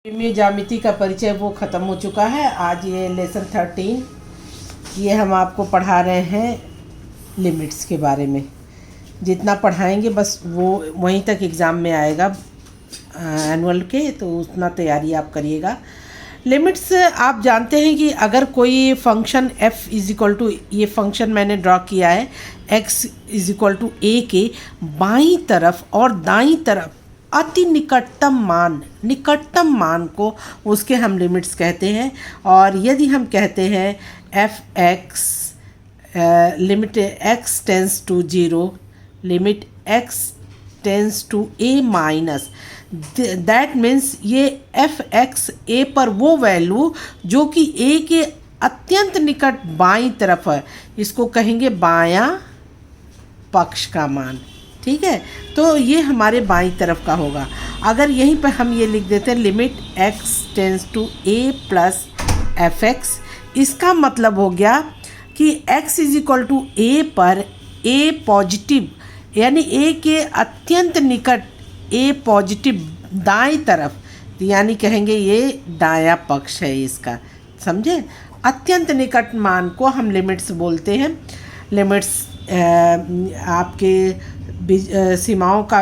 में ज्यामिति का परिचय वो ख़त्म हो चुका है। आज ये लेसन 13 ये हम आपको पढ़ा रहे हैं लिमिट्स के बारे में। जितना पढ़ाएंगे बस वो वहीं तक एग्ज़ाम में आएगा एनुअल के, तो उतना तैयारी आप करिएगा। लिमिट्स आप जानते हैं कि अगर कोई function f is equal to, ये फंक्शन मैंने ड्रॉ किया है x is equal to a के बाईं तरफ और दाईं तरफ अति निकटतम मान को उसके हम लिमिट्स कहते हैं। और यदि हम कहते हैं f x limit x tends to 0, limit x tends to a minus, that means ये एफ एक्स ए पर वो वैल्यू जो कि a के अत्यंत निकट बाईं तरफ है, इसको कहेंगे बायां पक्ष का मान। ठीक है, तो ये हमारे बाईं तरफ का होगा। अगर यहीं पर हम ये लिख देते हैं limit x tends to a plus f x, इसका मतलब हो गया कि x is equal to a पर a पॉजिटिव यानी a के अत्यंत निकट a पॉजिटिव दाईं तरफ, यानी कहेंगे ये दायां पक्ष है इसका। समझे, अत्यंत निकट मान को हम लिमिट्स बोलते हैं। लिमिट्स आपके सीमाओं का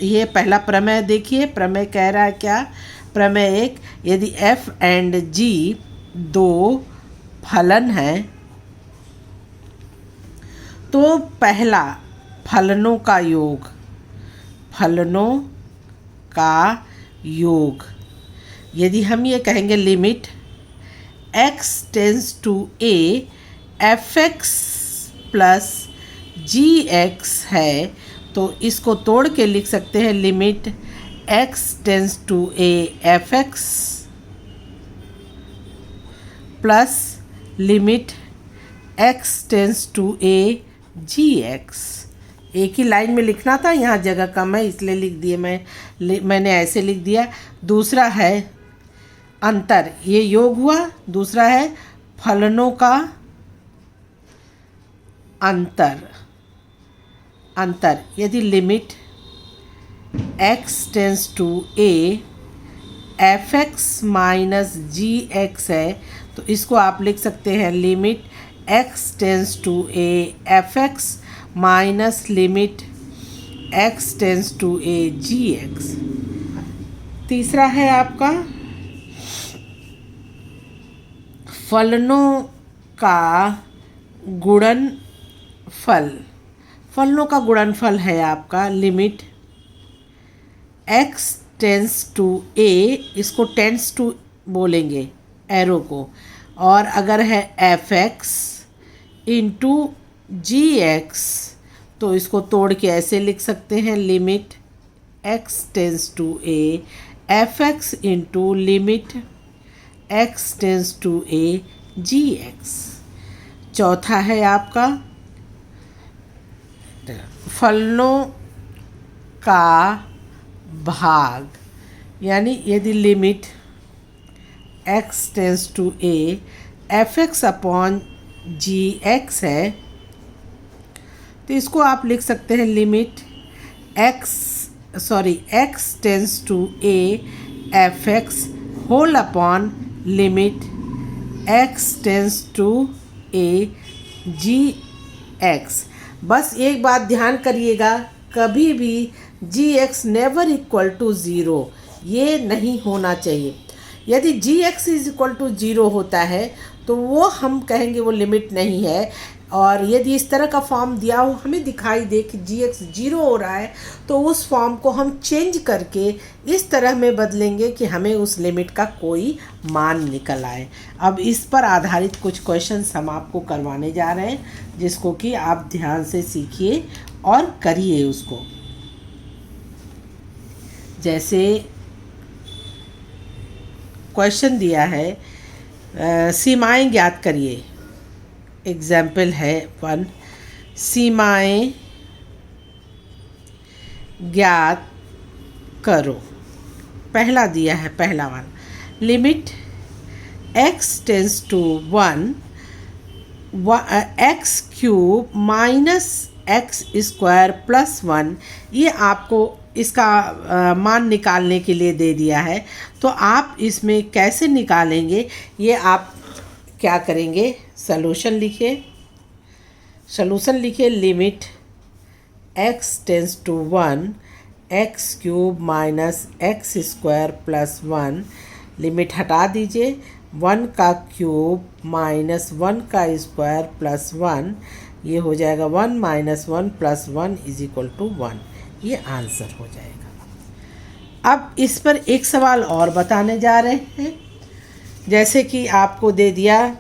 ये पहला प्रमेय देखिए। प्रमेय कह रहा है क्या? प्रमेय 1, यदि f एंड g दो फलन हैं तो पहला फलनों का योग, यदि हम ये कहेंगे limit x tends to a f x plus g x है, तो इसको तोड़ के लिख सकते हैं limit x tends to a f x plus limit x tends to a g x. एक ही लाइन में लिखना था, यहाँ जगह कम है इसलिए लिख दिए मैंने ऐसे लिख दिया। दूसरा है अंतर, ये योग हुआ। दूसरा है फलनों का अंतर, यदि limit x tends to a f x minus g x है, तो इसको आप लिख सकते हैं limit x tends to a f x minus limit x tends to a g x. तीसरा है आपका फलनों का गुणनफल है आपका limit x tends to a, इसको टेंस टू बोलेंगे एरो को, और अगर है f x into g x तो इसको तोड़ के ऐसे लिख सकते हैं limit x tends to a f x into limit x tends to a g x. चौथा है आपका फलनों का भाग, यानी यदि limit x tends to a f x upon g x है, तो इसको आप लिख सकते हैं limit x tends to a f x whole upon limit x tends to a g x. बस एक बात ध्यान करिएगा, कभी भी g x never equal to 0, ये नहीं होना चाहिए। यदि जी एक्स इज इक्वल टू 0 होता है तो वो हम कहेंगे वो लिमिट नहीं है। और यदि इस तरह का फॉर्म दिया हो, हमें दिखाई दे कि जी एक्स 0 हो रहा है, तो उस फॉर्म को हम चेंज करके इस तरह में बदलेंगे कि हमें उस लिमिट का कोई मान निकल आए। अब इस पर आधारित कुछ क्वेश्चंस हम आपको करवाने जा रहे हैं, जिसको कि आप ध्यान से सीखिए और करिए उसको। जैसे क्वेश्चन दिया है, सीमाएं ज्ञात करिए। एग्जाम्पल है 1, सीमाएं ज्ञात करो। पहला दिया है, पहला वाला limit x tends to 1 x cube minus x square plus 1, ये आपको इसका मान निकालने के लिए दे दिया है, तो आप इसमें कैसे निकालेंगे ये आप क्या करेंगे, सॉल्यूशन लिखिए limit x tends to 1 x cube minus x square plus 1, limit हटा दीजिए, 1 का क्यूब माइनस 1 का स्क्वायर प्लस 1, ये हो जाएगा 1 minus 1 plus 1 is equal to 1, ये आंसर हो जाएगा। अब इस पर एक सवाल और बताने जा रहे हैं, जैसे कि आपको दे दिया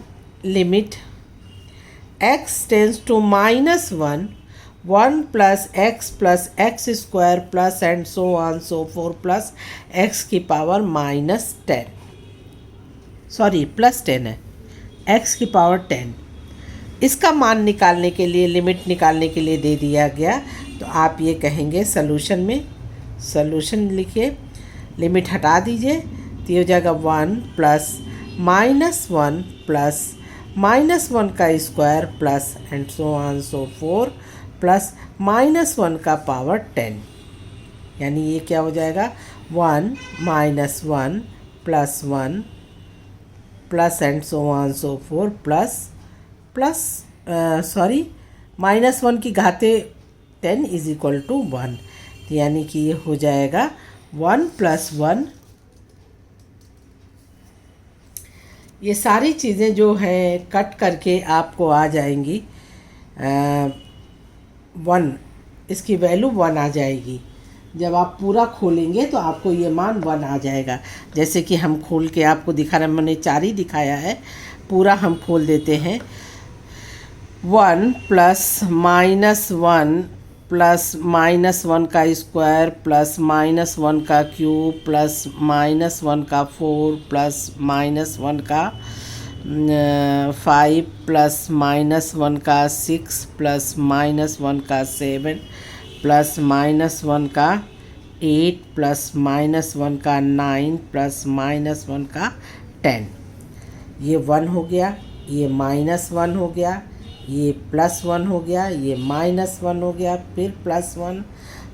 limit x tends to -1 1 plus x square plus and so on so four plus x की पावर -10, सॉरी प्लस 10 है, x की पावर 10, इसका मान निकालने के लिए, लिमिट निकालने के लिए दे दिया गया। तो आप ये कहेंगे सॉल्यूशन लिखिए, लिमिट हटा दीजिए, तो ये हो जाएगा 1 प्लस -1 प्लस -1 का square plus and so on so four plus -1 का पावर 10, यानी ये क्या हो जाएगा 1 minus 1 plus 1 plus and so on so four -1 की घाते 10 इज इक्वल टू 1, यानी कि ये हो जाएगा 1 प्लस 1। ये सारी चीज़ें जो हैं कट करके आपको आ जाएंगी 1, इसकी वैल्यू 1 आ जाएगी। जब आप पूरा खोलेंगे तो आपको ये मान 1 आ जाएगा। जैसे कि हम खोल के आपको दिखा रहे हैं, मैंने 4 ही दिखाया है, पूरा हम खोल देते हैं। 1 प्लस -1 प्लस -1 का स्क्वायर प्लस -1 का क्यूब प्लस -1 का 4 प्लस -1 का 5 प्लस -1 का 6 प्लस -1 का 7 प्लस -1 का 8 प्लस -1 का 9 प्लस -1 का 10, ये 1 हो गया, ये -1 हो गया, ये +1 हो गया, ये -1 हो गया, फिर +1,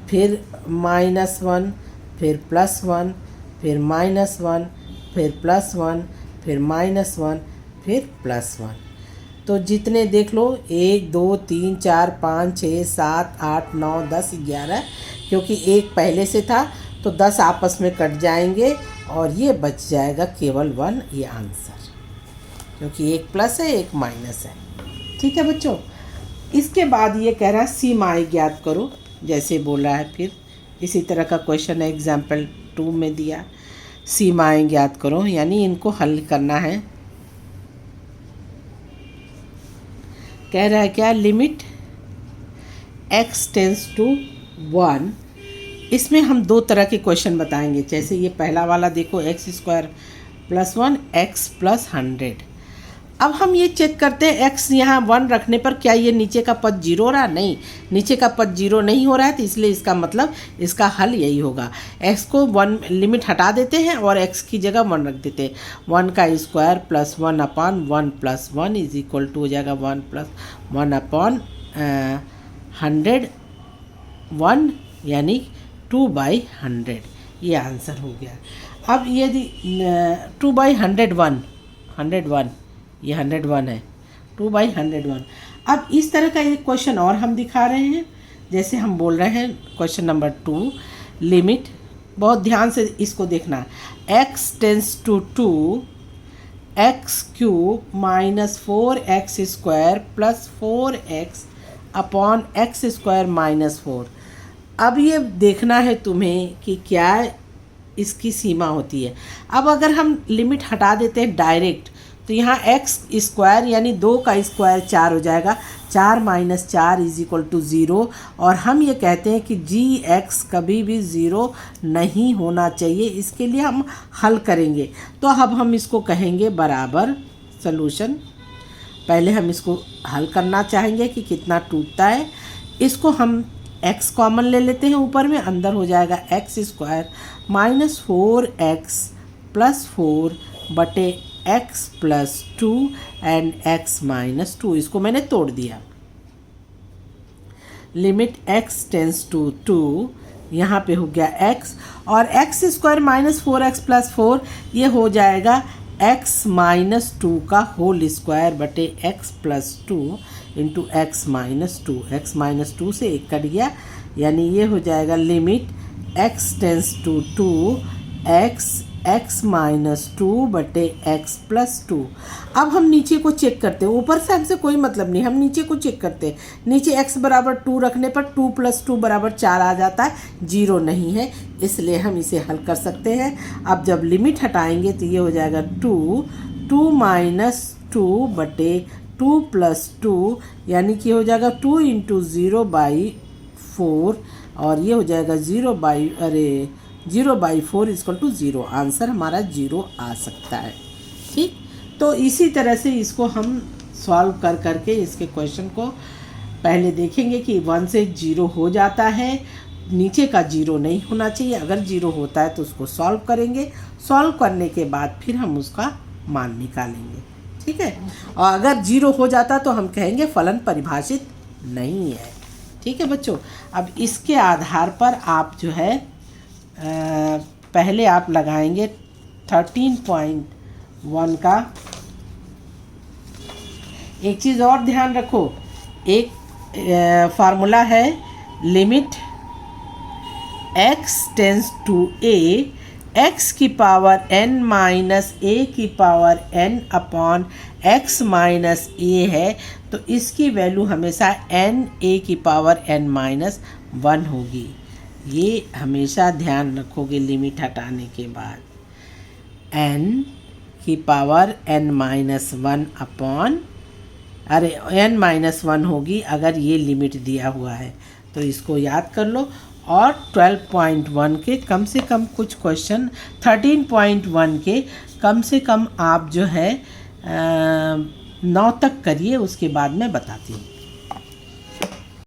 फिर -1, फिर +1, फिर -1, फिर +1, फिर -1, फिर +1। तो जितने देख लो 1 2 3 4 5 6 7 8 9 10 11, क्योंकि एक पहले से था तो 10 आपस में कट जाएंगे और ये बच जाएगा केवल 1, ये आंसर, क्योंकि एक प्लस है एक माइनस है। ठीक है बच्चों, इसके बाद ये कह रहा है सीमाएं ज्ञात करो, जैसे बोला है, फिर इसी तरह का क्वेश्चन है एग्जाम्पल 2 में दिया, सीमाएं ज्ञात करो, यानी इनको हल करना है। कह रहा है क्या, लिमिट x टेंस टू 1, इसमें हम 2 तरह के क्वेश्चन बताएंगे। जैसे ये पहला वाला देखो, x² + 1 x + 100। अब हम ये चेक करते हैं x यहाँ 1 रखने पर क्या ये नीचे का पद 0 हो रहा है, नहीं, नीचे का पद 0 नहीं हो रहा है, तो इसलिए इसका मतलब इसका हल यही होगा। x को 1 लिमिट हटा देते हैं और x की जगह 1 रख देते हैं, 1 का square plus 1/1 plus 1 is equal to हो जाएगा 1 + 1/100, 1 यानी 2/100, ये आंसर हो गया। अब यदि 2/101, 101, ये 101 है, 2/101। अब इस तरह का एक क्वेश्चन और हम दिखा रहे हैं, जैसे हम बोल रहे हैं क्वेश्चन नंबर 2, लिमिट, बहुत ध्यान से इसको देखना, x tends to 2 x³ minus 4x² plus 4x upon x² - 4। अब ये देखना है तुम्हें कि क्या इसकी सीमा होती है। अब अगर हम लिमिट हटा देते हैं डायरेक्ट, तो यहाँ x² यानी 2 का स्क्वायर 4 हो जाएगा, 4 - 4 इज इक्वल टू 0, और हम ये कहते हैं कि g(x) कभी भी 0 नहीं होना चाहिए। इसके लिए हम हल करेंगे, तो अब हम इसको कहेंगे बराबर सॉल्यूशन। पहले हम इसको हल करना चाहेंगे कि कितना टूटता है। इसको हम x कॉमन ले लेते हैं ऊपर में, अंदर हो जाएगा x² - 4x + 4 बटे x + 2 एंड x - 2, इसको मैंने तोड़ दिया। लिमिट x टेंस टू 2 यहाँ पे हो गया x, और x square minus 4x plus 4 ये हो जाएगा x माइनस 2 का होल स्क्वायर बटे x प्लस 2 into x minus 2। X minus 2 से 1 कट गया, यानी ये हो जाएगा limit x tends to 2 x minus 2 बटे x प्लस 2। अब हम नीचे को चेक करते हैं, ऊपर से हमसे कोई मतलब नहीं, हम नीचे को चेक करते हैं। नीचे x बराबर 2 रखने पर 2 प्लस 2 बराबर 4 आ जाता है, 0 नहीं है, इसलिए हम इसे हल कर सकते हैं। अब जब लिमिट हटाएंगे तो ये हो जाएगा 2 माइनस 2 बटे 2 प्लस 2, यानी कि हो जाएगा 2 इंटू 0/4, और ये हो जाएगा 0/4 इक्वल टू 0। आंसर हमारा 0 आ सकता है। ठीक, तो इसी तरह से इसको हम सॉल्व कर करके इसके क्वेश्चन को पहले देखेंगे कि 1 से 0 हो जाता है, नीचे का 0 नहीं होना चाहिए। अगर 0 होता है तो उसको सॉल्व करेंगे, सॉल्व करने के बाद फिर हम उसका मान निकालेंगे। ठीक है, और अगर 0 हो जाता तो हम कहेंगे फलन परिभाषित नहीं है। ठीक है बच्चों, अब इसके आधार पर आप जो है पहले आप लगाएंगे 13.1 का। एक चीज़ और ध्यान रखो, एक फार्मूला है limit x tends to a, x की पावर n माइनस a की power n upon x minus a है, तो इसकी वैल्यू हमेशा n a की पावर n माइनस 1 होगी। ये हमेशा ध्यान रखोगे लिमिट हटाने के बाद, n की power n minus 1 upon n minus 1 होगी अगर ये लिमिट दिया हुआ है, तो इसको याद कर लो। और 12.1 के कम से कम कुछ क्वेश्चन, 13.1 के कम से कम आप जो है 9 तक करिए, उसके बाद मैं बताती हूँ।